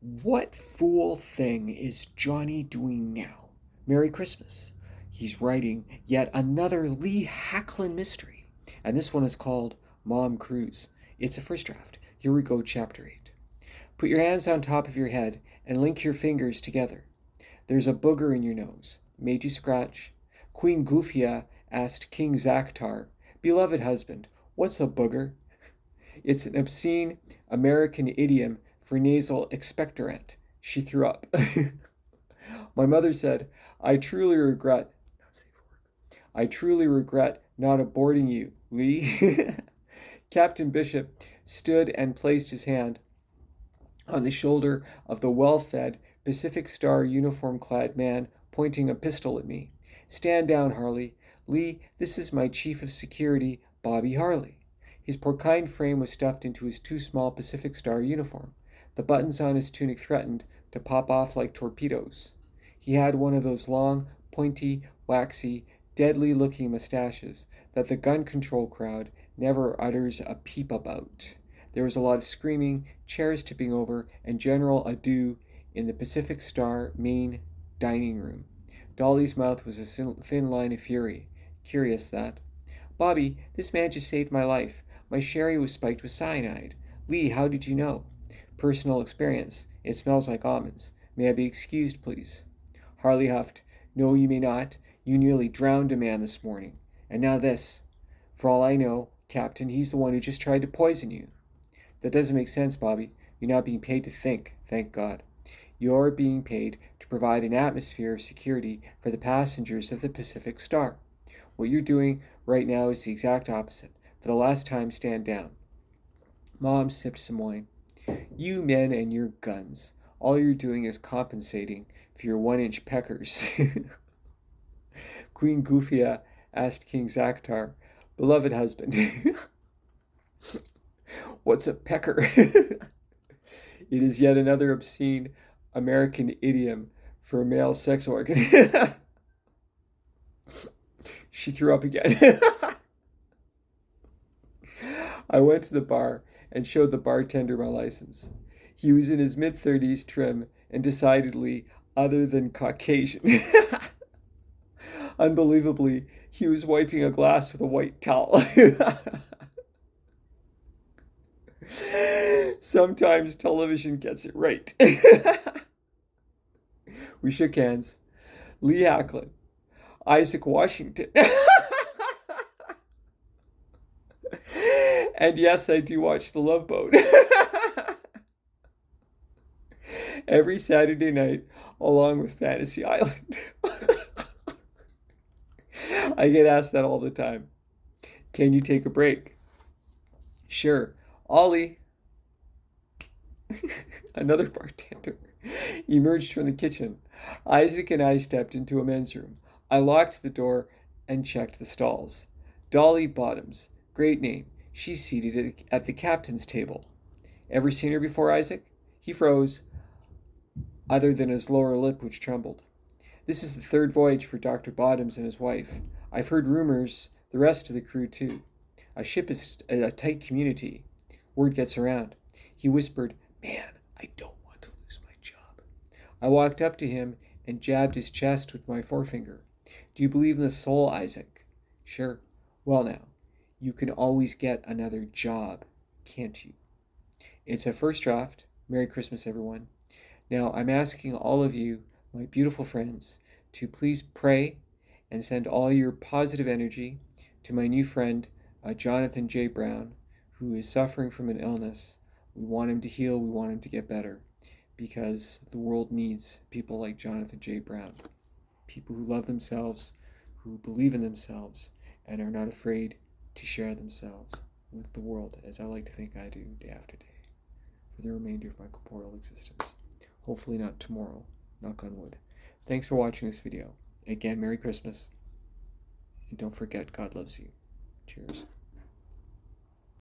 What fool thing is Johnny doing now? Merry Christmas. He's writing yet another Lee Hacklin mystery, and this one is called Mom Cruise. It's a first draft. Here we go, Chapter 8. Put your hands on top of your head and link your fingers together. There's a booger in your nose. Made you scratch? Queen Gufia asked King Zaktar, "Beloved husband, what's a booger?" It's an obscene American idiom for nasal expectorant. She threw up. My mother said, I truly regret, not safe for work. I truly regret not aborting you, Lee. Captain Bishop stood and placed his hand on the shoulder of the well-fed Pacific Star uniform-clad man, pointing a pistol at me. Stand down, Harley. Lee, this is my chief of security, Bobby Harley. His porcine frame was stuffed into his too small Pacific Star uniform. The buttons on his tunic threatened to pop off like torpedoes. He had one of those long, pointy, waxy, deadly-looking mustaches that the gun control crowd never utters a peep about. There was a lot of screaming, chairs tipping over, and general ado in the Pacific Star main dining room. Dolly's mouth was a thin line of fury. Curious, that. Bobby, this man just saved my life. My sherry was spiked with cyanide. Lee, how did you know? Personal experience. It smells like almonds. May I be excused, please? Harley huffed. No, you may not. You nearly drowned a man this morning. And now this. For all I know, Captain, he's the one who just tried to poison you. That doesn't make sense, Bobby. You're not being paid to think, thank God. You're being paid to provide an atmosphere of security for the passengers of the Pacific Star. What you're doing right now is the exact opposite. For the last time, stand down. Mom sipped some wine. You men and your guns. All you're doing is compensating for your 1-inch peckers. Queen Gufia asked King Zaktar, Beloved husband, what's a pecker? It is yet another obscene American idiom for a male sex organ. She threw up again. I went to the bar and showed the bartender my license. He was in his mid-30s, trim, and decidedly other than Caucasian. Unbelievably, he was wiping a glass with a white towel. Sometimes television gets it right. We shook hands. Lee Hacklin, Isaac Washington. And yes, I do watch The Love Boat. Every Saturday night, along with Fantasy Island. I get asked that all the time. Can you take a break? Sure. Ollie. Another bartender emerged from the kitchen. Isaac and I stepped into a men's room. I locked the door and checked the stalls. Dolly Bottoms. Great name. She's seated at the captain's table. Ever seen her before, Isaac? He froze, other than his lower lip, which trembled. This is the third voyage for Dr. Bottoms and his wife. I've heard rumors, the rest of the crew too. A ship is a tight community. Word gets around. He whispered, Man, I don't want to lose my job. I walked up to him and jabbed his chest with my forefinger. Do you believe in the soul, Isaac? Sure. Well now, you can always get another job, can't you? It's a first draft. Merry Christmas, everyone. Now, I'm asking all of you, my beautiful friends, to please pray and send all your positive energy to my new friend, Jonathan J. Brown, who is suffering from an illness. We want him to heal. We want him to get better, because the world needs people like Jonathan J. Brown, people who love themselves, who believe in themselves, and are not afraid to share themselves with the world, as I like to think I do day after day, for the remainder of my corporeal existence. Hopefully not tomorrow, knock on wood. Thanks for watching this video. Again, Merry Christmas, and don't forget, God loves you. Cheers.